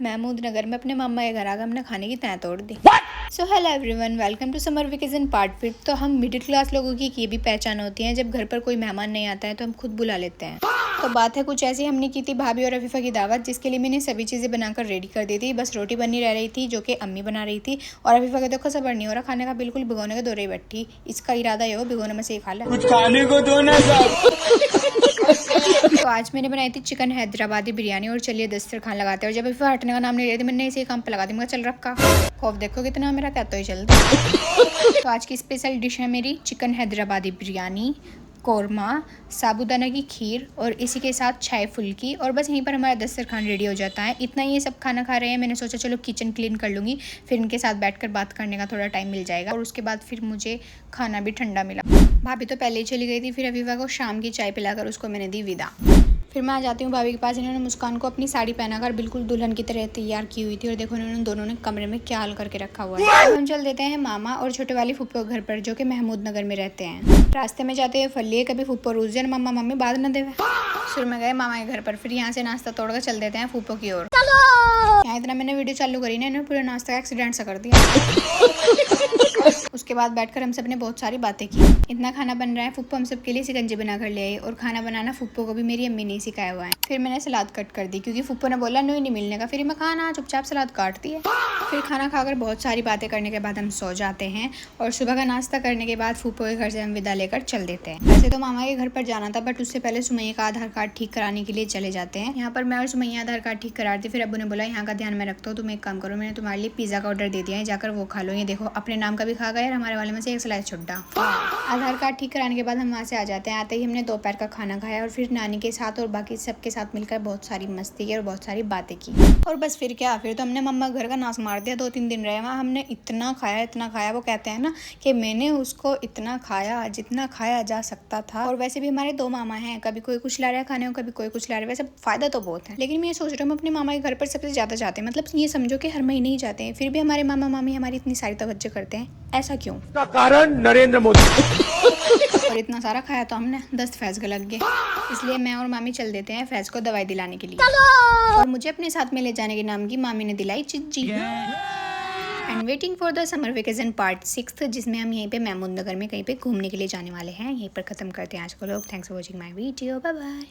महमूद नगर में अपने मामा के घर आकर हमने खाने की तय तोड़ दी। So hello everyone, welcome to summer vacation part 5। तो हम मिडिल क्लास लोगों की ये भी पहचान होती है, जब घर पर कोई मेहमान नहीं आता है तो हम खुद बुला लेते हैं। तो बात है कुछ ऐसी, हमने की थी भाभी और अफीफा की दावत, जिसके लिए मैंने सभी चीज़ें बनाकर रेडी कर दी थी। बस रोटी बनी रह रही थी जो कि अम्मी बना रही थी। और अफीफा का तो खबर नहीं हो रहा खाने का, बिल्कुल भिगोने के दौरे बैठी। इसका इरादा ये हो भिगोने में से ही खा ले, कुछ खाने को दो ना। तो आज मैंने बनाई थी चिकन हैदराबादी बिरयानी। और चलिए दस्तरखान लगाते हैं। और जब अफीफा हटने का नाम नहीं ले रही थी, मैंने इसे काम पे लगा दी। मैं चल रखा खौफ देखो कितना मेरा, कहता ही चलता। तो आज की स्पेशल डिश है मेरी चिकन हैदराबादी बिरयानी, कौरमा, साबूदाना की खीर और इसी के साथ चाय फुल्की। और बस यहीं पर हमारा दस्तरखान रेडी हो जाता है। इतना ही ये सब खाना खा रहे हैं। मैंने सोचा चलो किचन क्लीन कर लूँगी, फिर इनके साथ बैठकर बात करने का थोड़ा टाइम मिल जाएगा। और उसके बाद फिर मुझे खाना भी ठंडा मिला। भाभी तो पहले ही चली गई थी, फिर अफीफा को शाम की चाय पिलाकर उसको मैंने दी विदा। फिर मैं आ जाती हूँ भाभी के पास। इन्होंने मुस्कान को अपनी साड़ी पहनाकर बिल्कुल दुल्हन की तरह तैयार की हुई थी। और देखो इन्होंने दोनों ने कमरे में क्या हाल करके रखा हुआ है। अब हम चल देते हैं मामा और छोटे वाली फूफो के घर पर, जो कि महमूद नगर में रहते हैं। रास्ते में जाते हुए फल लिए, कभी फूफो रूस जाए मामा मम्मी बाद न देवे। शुरू में गए मामा के घर पर, फिर यहाँ से नाश्ता तोड़कर चल देते हैं फूफो की ओर। यहाँ इतना मैंने वीडियो चालू करी ना, इन्होंने पूरे नाश्ता का एक्सीडेंट सा कर दिया। उसके बाद बैठकर हम सब ने बहुत सारी बातें की। इतना खाना बन रहा है, फूफो हम सब के लिए शिकंजी बना कर ले आई। और खाना बनाना फूफो को भी मेरी अम्मी ने सिखाया हुआ है। फिर मैंने सलाद कट कर दी, क्योंकि फूफो ने बोला नहीं मिलने का। फिर मैं खाना चुपचाप सलाद काटती है। फिर खाना खाकर बहुत सारी बातें करने के बाद हम सो जाते हैं। और सुबह का नाश्ता करने के बाद फूफो के घर से हम विदा लेकर चल देते हैं। वैसे तो मामा के घर पर जाना था, बट उससे पहले सुमैया का आधार कार्ड ठीक कराने के लिए चले जाते हैं। यहाँ पर मैं और सुमैया आधार कार्ड ठीक करा रही थी। फिर अब्बू ने बोला यहाँ का ध्यान में रखता हूँ, तुम एक काम करो, मैंने तुम्हारे लिए पिज्जा का ऑर्डर दे दिया है, जाकर वो खा लो। ये देखो अपने नाम का भी खा गया और हमारे वाले में से एक स्लाइस छुट्टा। आधार कार्ड ठीक कराने के बाद हम वहाँ से आ जाते हैं। आते ही हमने दोपहर का खाना खाया और फिर नानी के साथ और बाकी सबके साथ मिलकर बहुत सारी मस्ती की और बहुत सारी बातें की। और बस फिर क्या, फिर तो हमने मम्मा घर का नाश मार दिया। 2-3 दिन रहे वहाँ, हमने इतना खाया। वो कहते हैं ना कि मैंने उसको इतना खाया जितना खाया जा सकता था। और वैसे भी हमारे 2 मामा हैं, कभी कोई कुछ ला रहा है खाने को, कभी कोई कुछ ला रहा है। वैसे फायदा तो बहुत है, लेकिन मैं ये सोच रहा हूँ अपने मामा के घर पर सबसे ज़्यादा जाते हैं। मतलब ये समझो कि हर महीने ही जाते हैं, फिर भी हमारे मामा मामी हमारी इतनी सारी तवज्जो करते हैं। ऐसा क्यों? का कारण नरेंद्र मोदी। और इतना सारा खाया तो हमने 10 फैज का लग गए। इसलिए मैं और मामी चल देते हैं फैज को दवाई दिलाने के लिए। और मुझे अपने साथ में ले जाने के नाम की मामी ने दिलाई चिज्जी। And waiting for the summer vacation part 6, जिसमें हम यहीं पे महमूद नगर में कहीं पे घूमने के लिए जाने वाले हैं। यहीं पर खत्म करते हैं आज को लोग। Thanks for watching my video, bye bye.